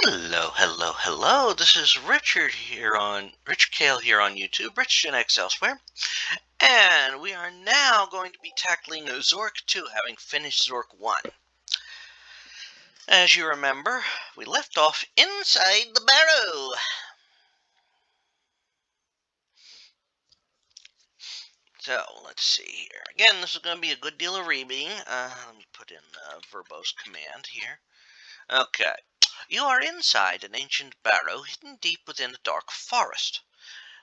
Hello, hello, hello. This is Rich Kale here on YouTube, Rich Gen X elsewhere, and we are now going to be tackling Zork II, having finished Zork I. As you remember, we left off inside the barrow. So let's see here. Again, this is going to be a good deal of reading. Let me put in Verbo's command here. Okay. You are inside an ancient barrow hidden deep within a dark forest.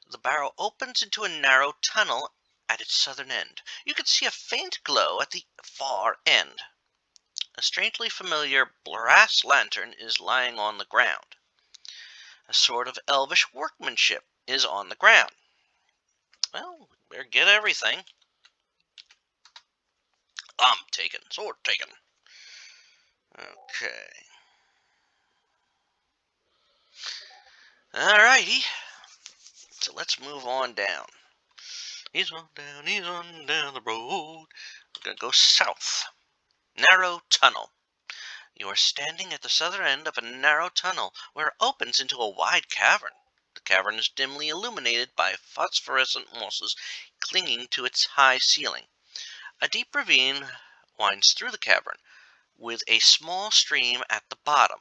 The barrow opens into a narrow tunnel at its southern end. You can see a faint glow at the far end. A strangely familiar brass lantern is lying on the ground. A sort of elvish workmanship is on the ground. Well, we better get everything. Taken. Sword taken. Okay. Alrighty. So let's move on down. He's on down the road. We're going to go south. Narrow tunnel. You are standing at the southern end of a narrow tunnel where it opens into a wide cavern. The cavern is dimly illuminated by phosphorescent mosses clinging to its high ceiling. A deep ravine winds through the cavern, with a small stream at the bottom.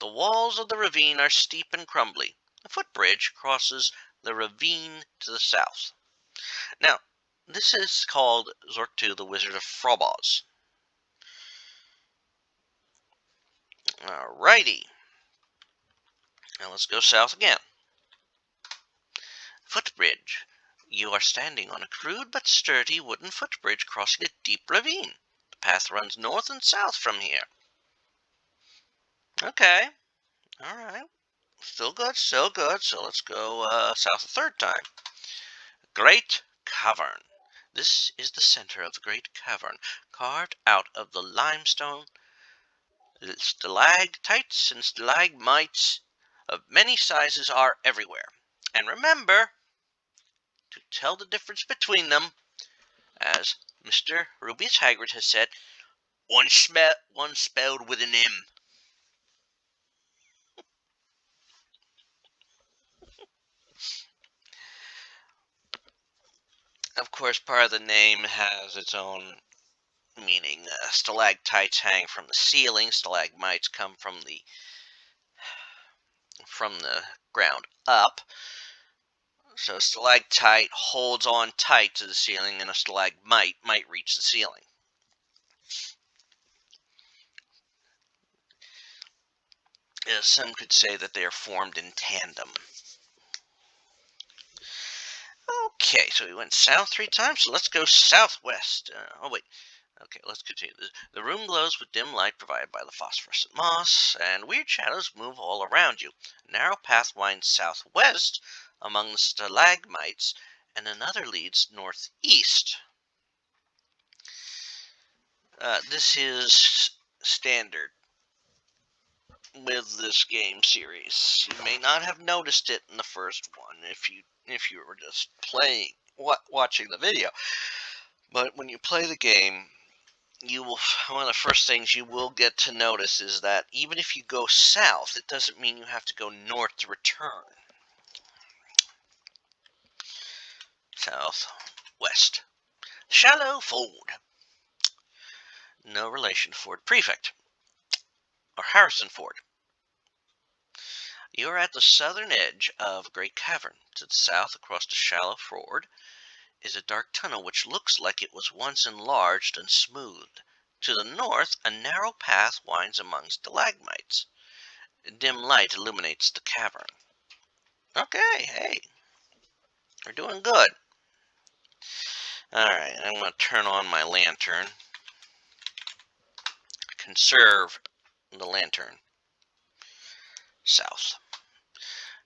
The walls of the ravine are steep and crumbly. A footbridge crosses the ravine to the south. Now, this is called Zork II, the Wizard of Frobozz. Alrighty. Now let's go south again. Footbridge. You are standing on a crude but sturdy wooden footbridge crossing a deep ravine. The path runs north and south from here. Okay. Alright. Still good, still good. So let's go south a third time. Great Cavern. This is the center of the Great Cavern, carved out of the limestone. Stalactites and stalagmites of many sizes are everywhere. And remember to tell the difference between them, as Mr. Rubius Hagrid has said, one spelled with an M. Of course, part of the name has its own meaning. Stalactites hang from the ceiling. Stalagmites come from the ground up. So a stalactite holds on tight to the ceiling, and a stalagmite might reach the ceiling. Some could say that they are formed in tandem. Okay, so we went south 3 times, so let's go southwest. Okay, let's continue. The room glows with dim light provided by the phosphorescent moss, and weird shadows move all around you. A narrow path winds southwest among the stalagmites, and another leads northeast. This is standard with this game series. You may not have noticed it in the first one if you were just watching the video, but when you play the game, one of the first things you will get to notice is that even if you go south, it doesn't mean you have to go north to return. Southwest. Shallow Ford. No relation to Ford Prefect. Or Harrison Ford. You are at the southern edge of a great cavern. To the south, across the shallow ford, is a dark tunnel which looks like it was once enlarged and smoothed. To the north, a narrow path winds among stalagmites. Dim light illuminates the cavern. Okay, hey, we're doing good. Alright, I'm going to turn on my lantern. Conserve the lantern. South.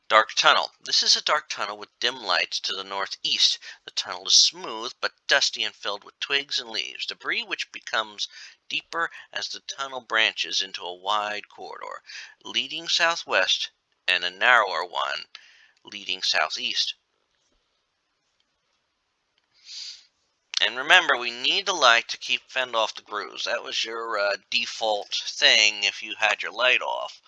Dark tunnel. This is a dark tunnel with dim lights to the northeast. The tunnel is smooth but dusty and filled with twigs and leaves, debris which becomes deeper as the tunnel branches into a wide corridor leading southwest and a narrower one leading southeast. And remember, we need the light to fend off the grooves. That was your default thing if you had your light off.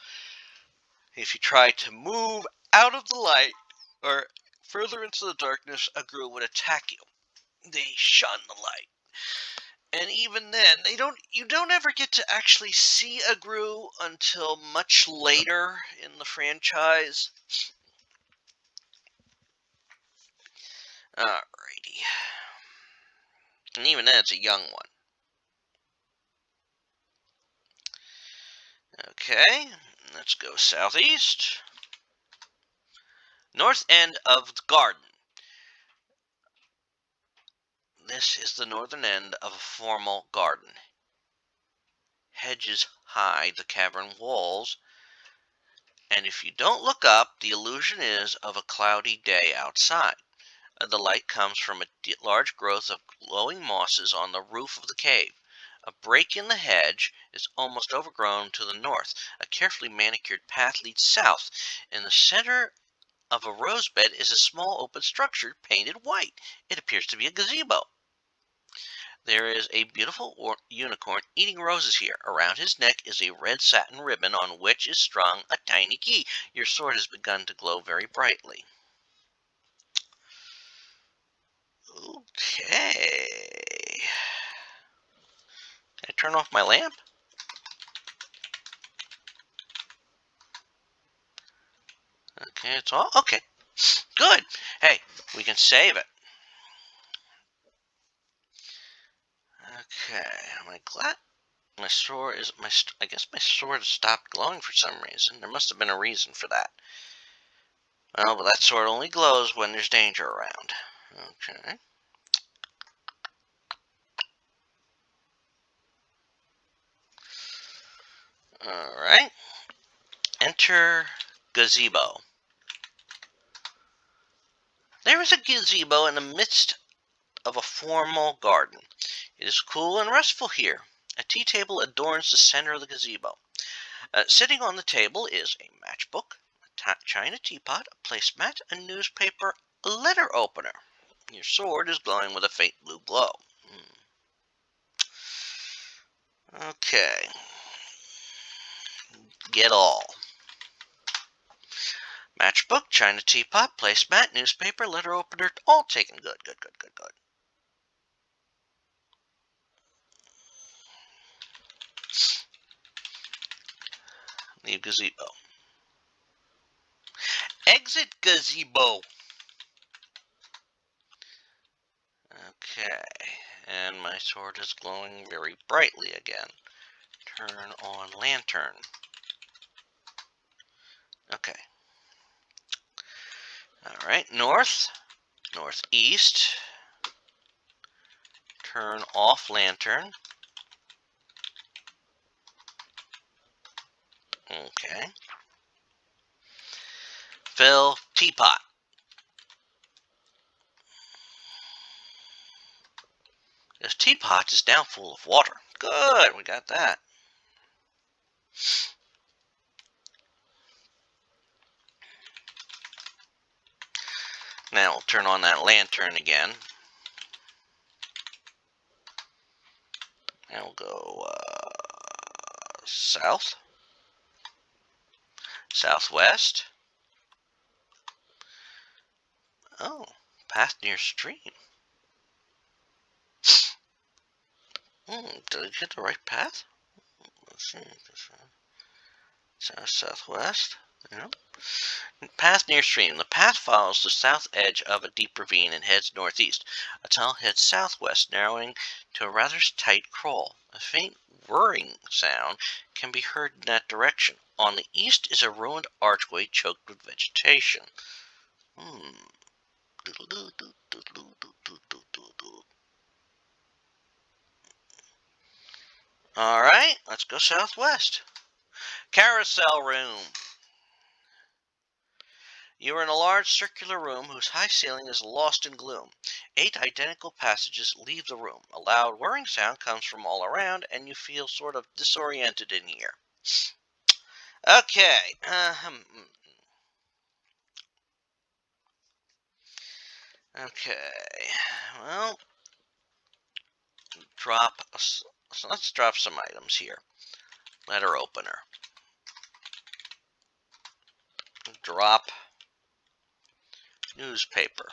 If you try to move out of the light or further into the darkness, a Gru would attack you. They shun the light. And even then, you don't ever get to actually see a Gru until much later in the franchise. Alrighty. And even then, it's a young one. Okay, let's go southeast. North end of the garden. This is the northern end of a formal garden. Hedges hide the cavern walls, and if you don't look up, the illusion is of a cloudy day outside. The light comes from a large growth of glowing mosses on the roof of the cave. A break in the hedge is almost overgrown to the north. A carefully manicured path leads south. In the center of a rose bed is a small open structure painted white. It appears to be a gazebo. There is a beautiful unicorn eating roses here. Around his neck is a red satin ribbon on which is strung a tiny key. Your sword has begun to glow very brightly. Okay. Can I turn off my lamp? Okay, it's all okay. Good. Hey, we can save it. Okay, am I glad? My sword is I guess my sword has stopped glowing for some reason. There must have been a reason for that. Oh, but that sword only glows when there's danger around. Okay. Alright. Enter Gazebo. There is a gazebo in the midst of a formal garden. It is cool and restful here. A tea table adorns the center of the gazebo. Sitting on the table is a matchbook, a china teapot, a placemat, a newspaper, a letter opener. Your sword is glowing with a faint blue glow. Okay. Get all. Matchbook, china teapot, placemat, newspaper, letter opener, all taken. Good, good, good, good, good. Leave gazebo. Exit gazebo. Okay. And my sword is glowing very brightly again. Turn on lantern. Okay. Alright, north, northeast. Turn off lantern. Okay. Fill teapot. This teapot is now full of water. Good, we got that. Now we'll turn on that lantern again. And we'll go south, southwest. Oh, path near stream. Did I get the right path? Let's see. South, southwest. Yeah. Path near stream. The path follows the south edge of a deep ravine and heads northeast. A tunnel heads southwest, narrowing to a rather tight crawl. A faint whirring sound can be heard in that direction. On the east is a ruined archway choked with vegetation. Alright, let's go southwest. Carousel room. You are in a large circular room whose high ceiling is lost in gloom. 8 identical passages leave the room. A loud whirring sound comes from all around, and you feel sort of disoriented in here. Okay. Okay. Well, so let's drop some items here. Letter opener. Drop newspaper.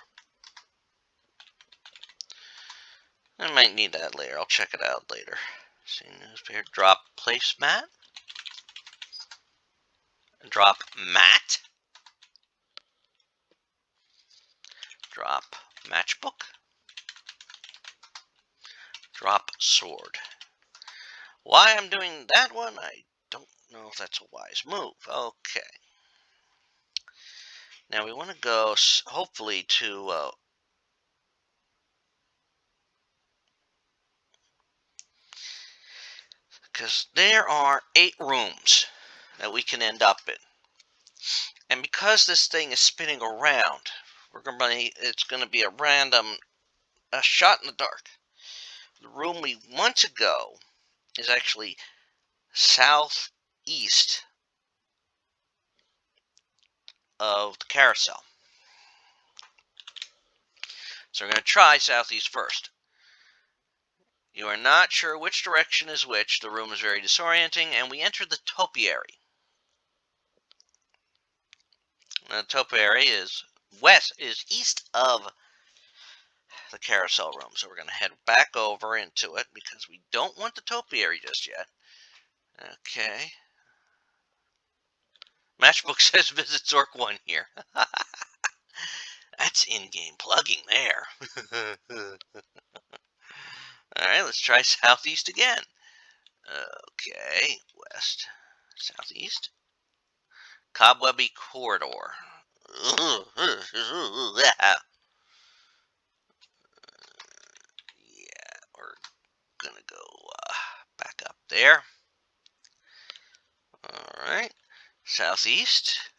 I might need that later. I'll check it out later. See, newspaper. Drop placemat. Drop mat. Drop matchbook. Drop sword. Why I'm doing that one, I don't know if that's a wise move. Okay. Now we want to go, hopefully, to... because there are 8 rooms that we can end up in. And because this thing is spinning around, it's going to be a random shot in the dark. The room we want to go is actually southeast of the carousel. So we're going to try southeast first. You are not sure which direction is which. The room is very disorienting, and we enter the topiary. The topiary is east of the carousel room, so we're going to head back over into it because we don't want the topiary just yet. Okay. Matchbook says visit Zork I here. That's in-game plugging there. Alright, let's try southeast again. Okay, west, southeast. Cobwebby corridor. Yeah, we're gonna go back up there. Alright, southeast.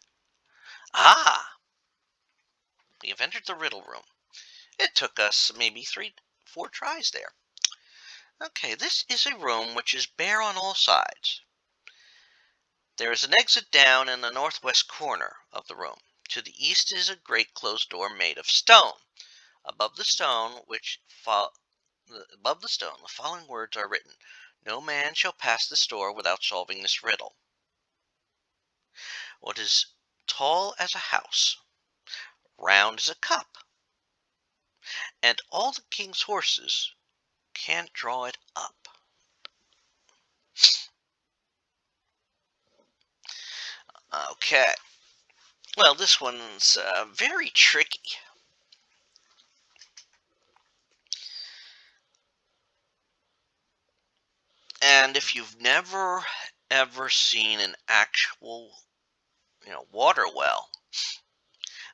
Ah! We have entered the Riddle Room. It took us maybe 3-4 tries there. Okay, this is a room which is bare on all sides. There is an exit down in the northwest corner of the room. To the east is a great closed door made of stone. Above the stone, the following words are written: "No man shall pass this door without solving this riddle." What is tall as a house, round as a cup, and all the king's horses can't draw it up? Okay. Well, this one's very tricky. And if you've never ever seen an actual, water well,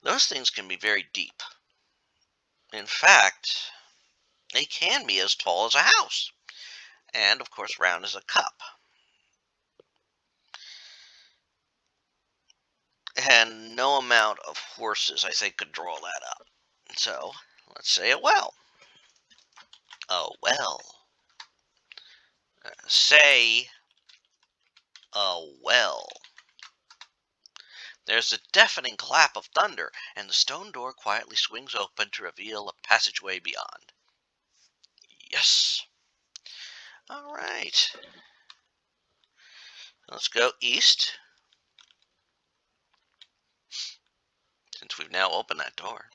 those things can be very deep. In fact, they can be as tall as a house, and of course round as a cup. And no amount of horses, I think, could draw that up. So, let's say a well. A well. Say a well. There's a deafening clap of thunder, and the stone door quietly swings open to reveal a passageway beyond. Yes. All right. Let's go east. Since we've now opened that door.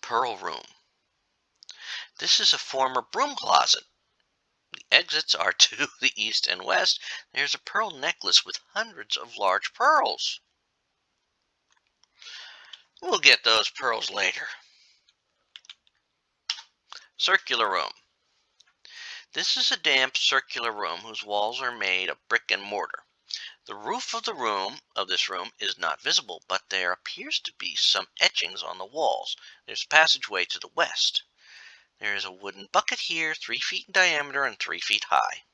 Pearl Room. This is a former broom closet. The exits are to the east and west. There's a pearl necklace with hundreds of large pearls. We'll get those pearls later. Circular Room. This is a damp circular room whose walls are made of brick and mortar. The roof of this room is not visible, but there appears to be some etchings on the walls. There's a passageway to the west. There is a wooden bucket here, 3 feet in diameter and 3 feet high.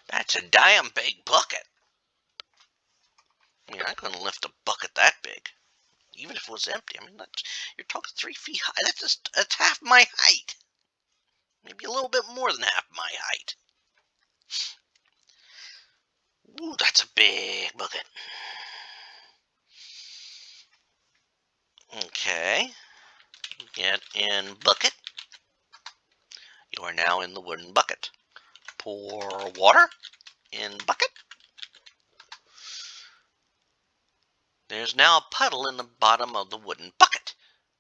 That's a damn big bucket. I mean, I couldn't lift a bucket that big, even if it was empty. I mean, you're talking 3 feet high. That's half my height. Maybe a little bit more than half my height. Ooh, that's a big bucket. Okay. Get in bucket. You are now in the wooden bucket. pour water in bucket. There's now a puddle in the bottom of the wooden bucket.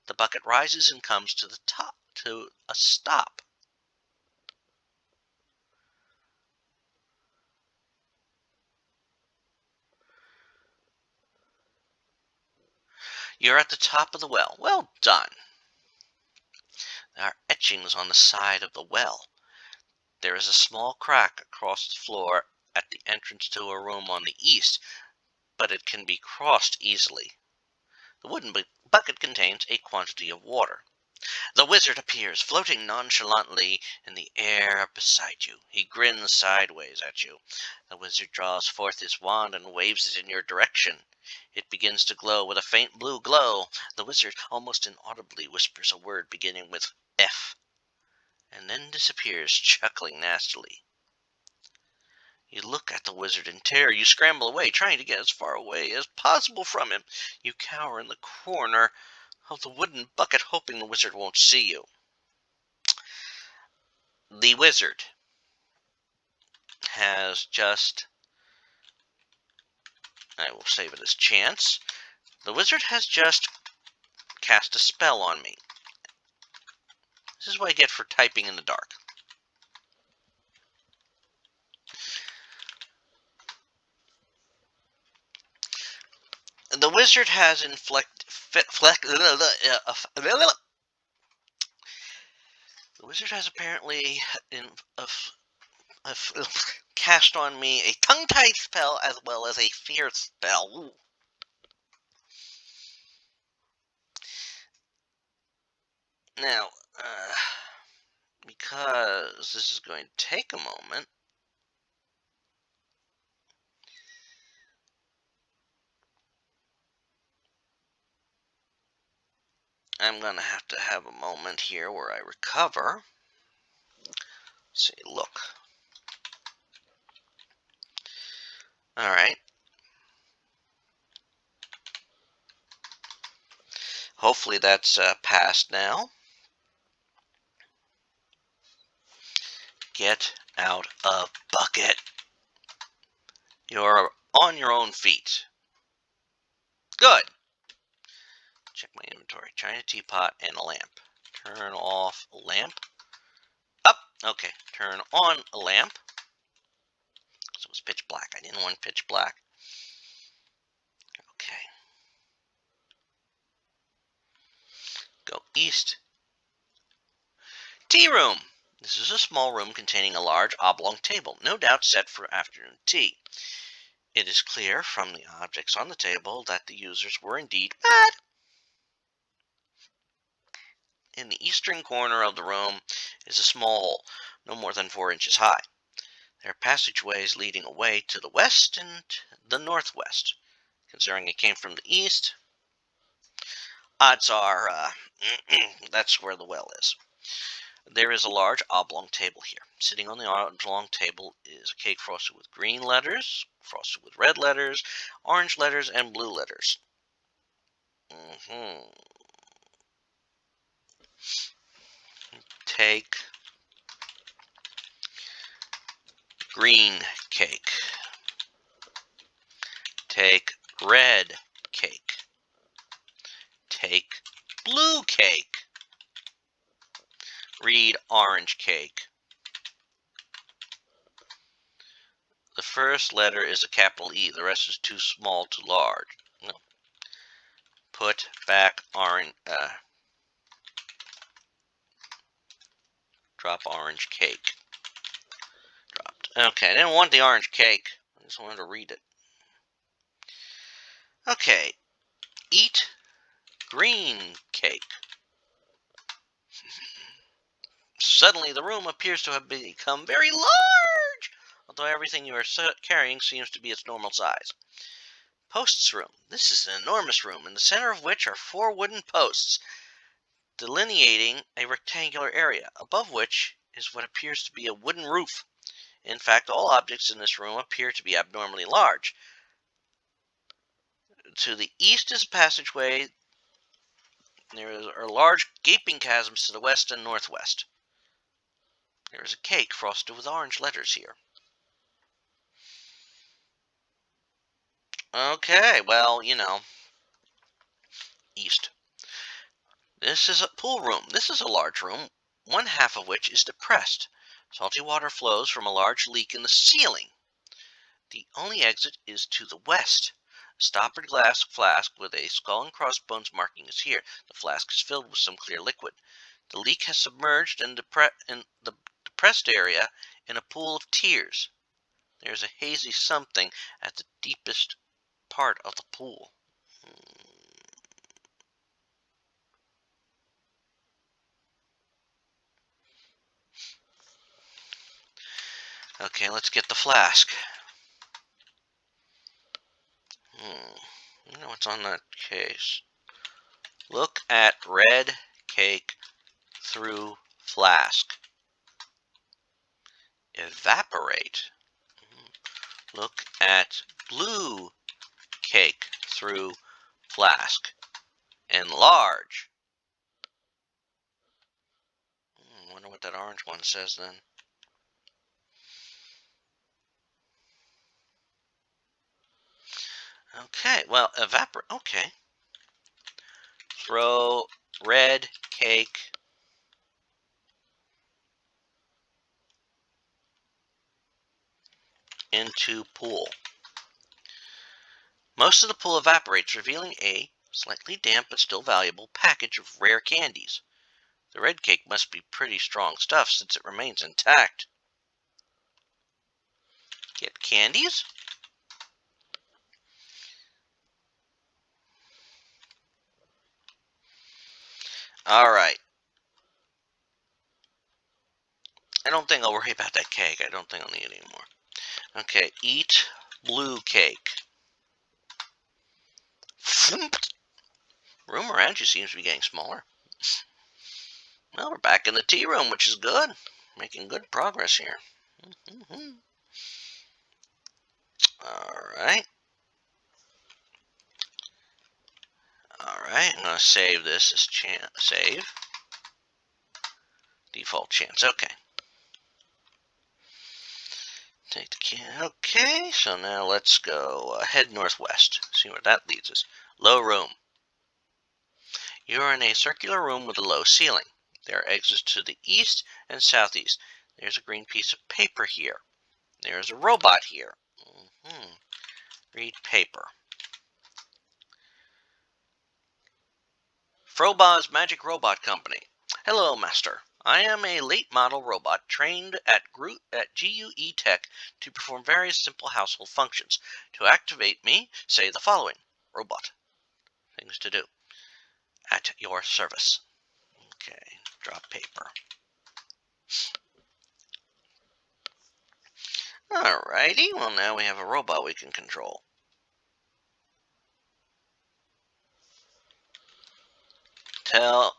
The bucket rises and comes to the top to a stop. You're at the top of the well. Well done. There are etchings on the side of the well. There is a small crack across the floor at the entrance to a room on the east, but it can be crossed easily. The wooden bucket contains a quantity of water. The wizard appears, floating nonchalantly in the air beside you. He grins sideways at you. The wizard draws forth his wand and waves it in your direction. It begins to glow with a faint blue glow. The wizard almost inaudibly whispers a word beginning with F, and then disappears, chuckling nastily. You look at the wizard in terror. You scramble away, trying to get as far away as possible from him. You cower in the corner of the wooden bucket, hoping the wizard won't see you. The wizard has just... I will save it as chance. The wizard has just cast a spell on me. This is what I get for typing in the dark. The wizard has the wizard has apparently cast on me a tongue-tied spell as well as a fear spell. Ooh. Now, because this is going to take a moment, I'm going to have a moment here where I recover. Let's see, look. Alright. Hopefully that's passed now. Get out of bucket. You're on your own feet. Good. Check my inventory. China teapot and a lamp. Turn off a lamp. Up. Okay. Turn on a lamp. So it's pitch black. I didn't want pitch black. Okay. Go east. Tea room. This is a small room containing a large oblong table, no doubt set for afternoon tea. It is clear from the objects on the table that the users were indeed mad. In the eastern corner of the room is a small hole, no more than 4 inches high. There are passageways leading away to the west and the northwest. Considering it came from the east, odds are that's where the well is. There is a large oblong table here. Sitting on the oblong table is a cake frosted with green letters, frosted with red letters, orange letters, and blue letters. Take green cake. Take red cake. Take blue cake. Read orange cake. The first letter is a capital E. The rest is too small, too large. No. Put back orange. Drop orange cake. Dropped. Okay, I didn't want the orange cake. I just wanted to read it. Okay. Eat green cake. Suddenly, the room appears to have become very large, although everything you are carrying seems to be its normal size. Posts room. This is an enormous room, in the center of which are 4 wooden posts, delineating a rectangular area, above which is what appears to be a wooden roof. In fact, all objects in this room appear to be abnormally large. To the east is a passageway. There are large gaping chasms to the west and northwest. There's a cake frosted with orange letters here. Okay, well, east. This is a pool room. This is a large room, one half of which is depressed. Salty water flows from a large leak in the ceiling. The only exit is to the west. A stoppered glass flask with a skull and crossbones marking is here. The flask is filled with some clear liquid. The leak has submerged in the depressed area in a pool of tears. There's a hazy something at the deepest part of the pool. Okay, let's get the flask. You know what's on that case? Look at red cake through flask. Evaporate. Look at blue cake through flask. Enlarge. Wonder what that orange one says then. Okay, well, evaporate. Okay. Throw red cake into pool. Most of the pool evaporates, revealing a slightly damp but still valuable package of rare candies. The red cake must be pretty strong stuff since it remains intact. Get candies? Alright. I don't think I'll worry about that cake. I don't think I'll need it anymore. Okay, eat blue cake. Room around you seems to be getting smaller. Well, we're back in the tea room, which is good. Making good progress here. Alright. Alright, I'm going to save this as save. Default chance, okay. Take the can. Okay, so now let's go head northwest. See where that leads us. Low room. You're in a circular room with a low ceiling. There are exits to the east and southeast. There's a green piece of paper here. There's a robot here. Read paper. Frobozz Magic Robot Company. Hello, Master. I am a late model robot trained at GUE Tech to perform various simple household functions. To activate me, say the following. Robot. Things to do. At your service. Okay, drop paper. Alrighty, well now we have a robot we can control. Tell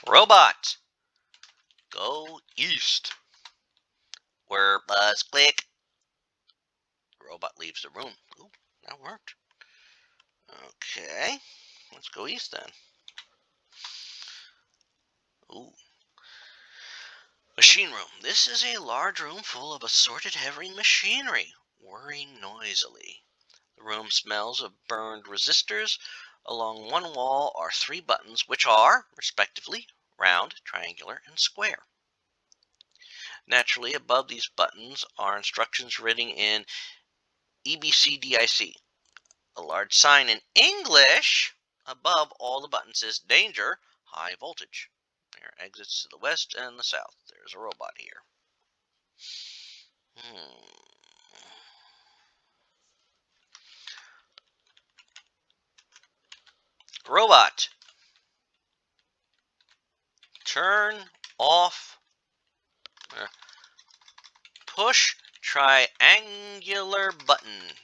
robot, go east. Where buzz click. The robot leaves the room. Ooh, that worked. Okay, let's go east then. Ooh. Machine room. This is a large room full of assorted heavy machinery, whirring noisily. The room smells of burned resistors. Along one wall are 3 buttons, which are, respectively, round, triangular, and square. Naturally, above these buttons are instructions written in EBCDIC. A large sign in English above all the buttons says danger, high voltage. There are exits to the west and the south. There's a robot here. Robot. Turn off. Push triangular button.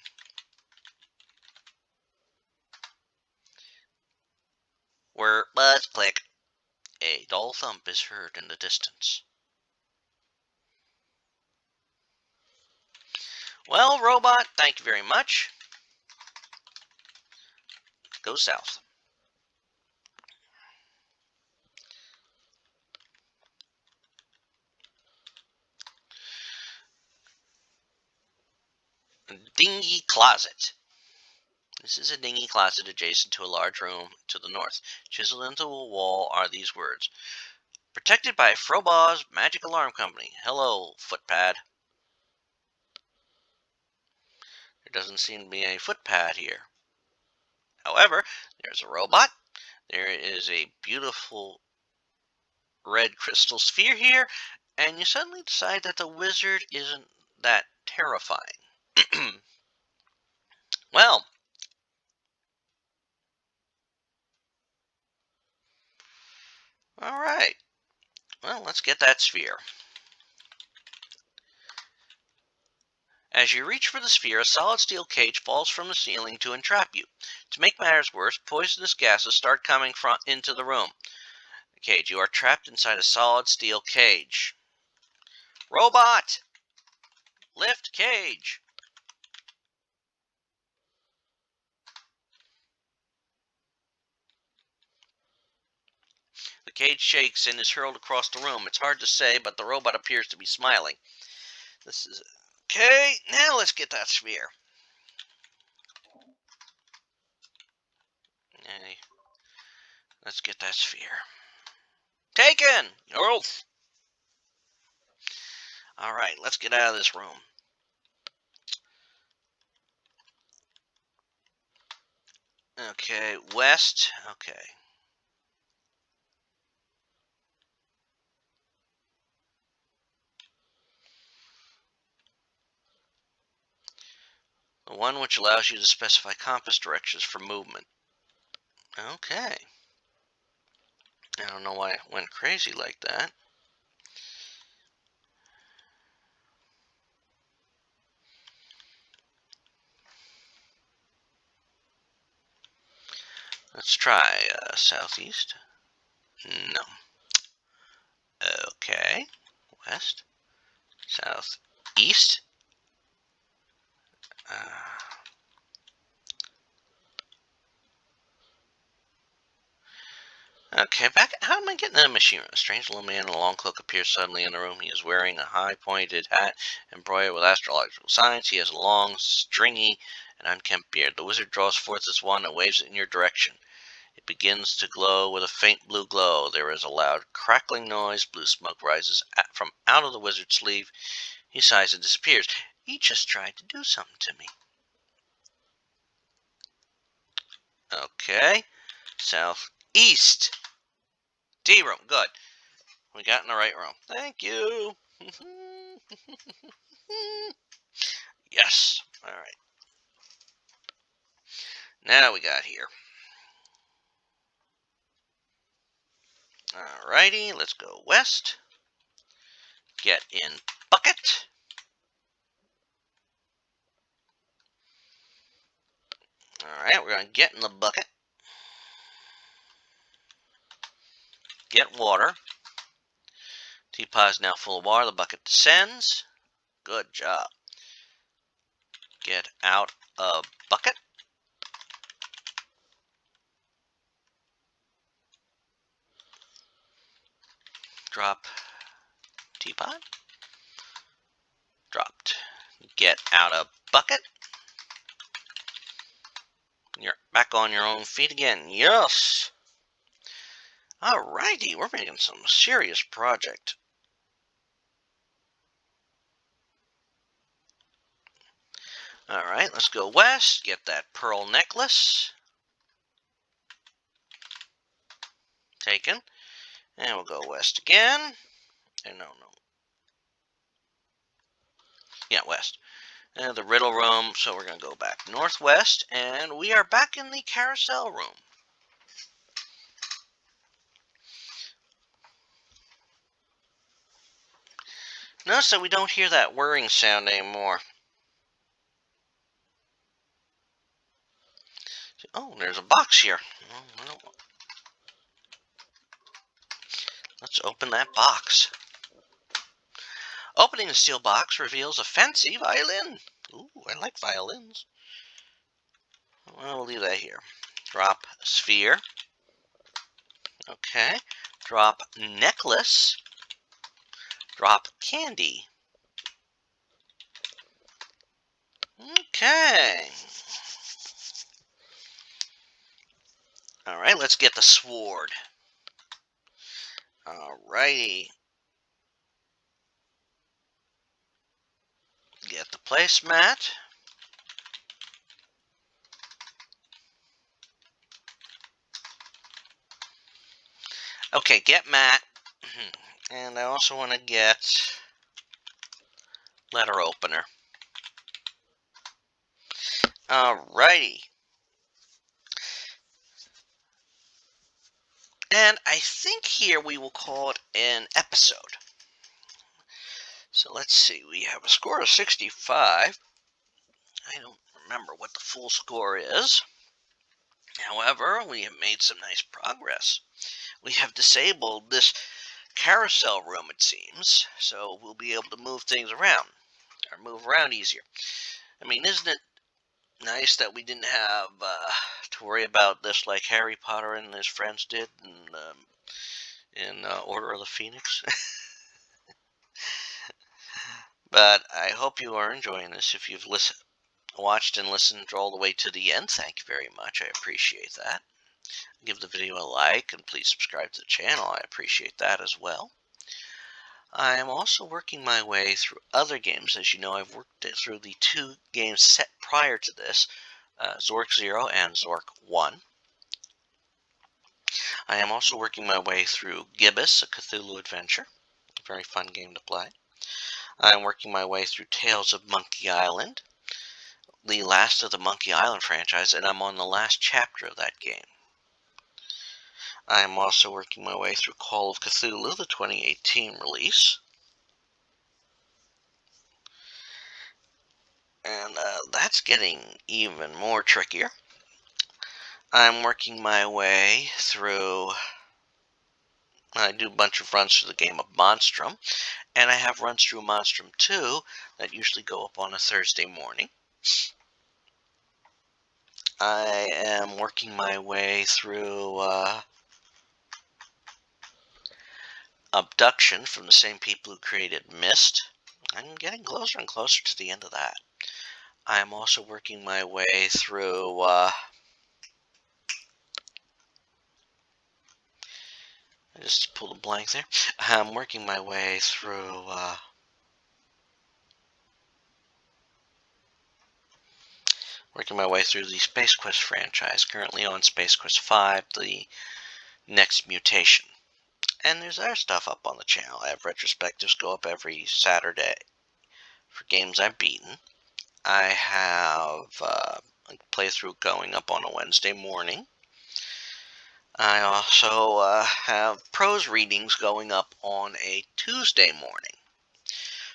Where buzz click. A dull thump is heard in the distance. Well, robot, thank you very much. Go south. Dinghy Closet. This is a dinghy closet adjacent to a large room to the north. Chiseled into a wall are these words. Protected by Frobozz Magic Alarm Company. Hello, footpad. There doesn't seem to be a footpad here. However, there's a robot. There is a beautiful red crystal sphere here. And you suddenly decide that the wizard isn't that terrifying. Well, all right. Well, let's get that sphere. As you reach for the sphere, a solid steel cage falls from the ceiling to entrap you. To make matters worse, poisonous gases start coming into the room. Cage, you are trapped inside a solid steel cage. Robot! Lift cage! The cage shakes and is hurled across the room. It's hard to say, but the robot appears to be smiling. This is... Okay, now let's get that sphere. Hey, let's get that sphere. Taken! Oof! Alright, let's get out of this room. Okay, west. Okay. The one which allows you to specify compass directions for movement. Okay. I don't know why it went crazy like that. Let's try southeast. No. Okay. West. Southeast. Okay, back. How am I getting in the machine room? A strange little man in a long cloak appears suddenly in the room. He is wearing a high pointed hat embroidered with astrological signs. He has a long, stringy, and unkempt beard. The wizard draws forth his wand and waves it in your direction. It begins to glow with a faint blue glow. There is a loud crackling noise. Blue smoke rises from out of the wizard's sleeve. He sighs and disappears. He just tried to do something to me. Okay. Southeast. D room. Good. We got in the right room. Thank you. Yes. All right. Now we got here. Alrighty, let's go west. Get in bucket. Alright, we're going to get in the bucket. Get water. Teapot is now full of water. The bucket descends. Good job. Get out of bucket. Drop teapot. Dropped. Get out of bucket. You're back on your own feet again. Yes. Alrighty, we're making some serious project. Alright, let's go west. Get that pearl necklace. Taken. And we'll go west again. No. Yeah, west. And the Riddle Room, so we're going to go back northwest, and we are back in the carousel room. Notice that we don't hear that whirring sound anymore. Oh, there's a box here. Let's open that box. Opening the steel box reveals a fancy violin. Ooh, I like violins. Well, we'll leave that here. Drop sphere. Okay. Drop necklace. Drop candy. Okay. Alright, let's get the sword. Alrighty. Get the placemat. Okay, get mat. And I also want to get letter opener. Alrighty. And I think here we will call it an episode. So let's see. We have a score of 65. I don't remember what the full score is. However, we have made some nice progress. We have disabled this carousel room, it seems. So we'll be able to move things around. Or move around easier. I mean, isn't it nice that we didn't have to worry about this like Harry Potter and his friends did in Order of the Phoenix? But I hope you are enjoying this. If you've watched and listened all the way to the end, thank you very much. I appreciate that. Give the video a like and please subscribe to the channel. I appreciate that as well. I am also working my way through other games. As you know, I've worked through the 2 games set prior to this, Zork 0 and Zork I. I am also working my way through Gibbous, a Cthulhu adventure. A very fun game to play. I am working my way through Tales of Monkey Island, the last of the Monkey Island franchise, and I'm on the last chapter of that game. I am also working my way through Call of Cthulhu, the 2018 release. And that's getting even more trickier. I'm working my way through... I do a bunch of runs through the game of Monstrum, and I have runs through Monstrum 2 that usually go up on a Thursday morning. I am working my way through Abduction from the same people who created Myst. I'm getting closer and closer to the end of that. I am also working my way through I just pulled a blank there. I'm working my way through the Space Quest franchise. Currently on Space Quest 5, the next mutation. And there's other stuff up on the channel. I have retrospectives go up every Saturday for games I've beaten. I have a playthrough going up on a Wednesday morning. I also have prose readings going up on a Tuesday morning.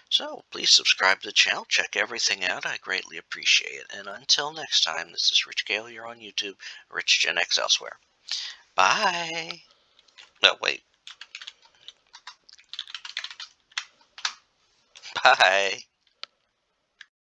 So please subscribe to the channel, check everything out. I greatly appreciate it. And until next time, this is Rich Gale here on YouTube, Rich Gen X elsewhere. Bye. No, wait. Bye.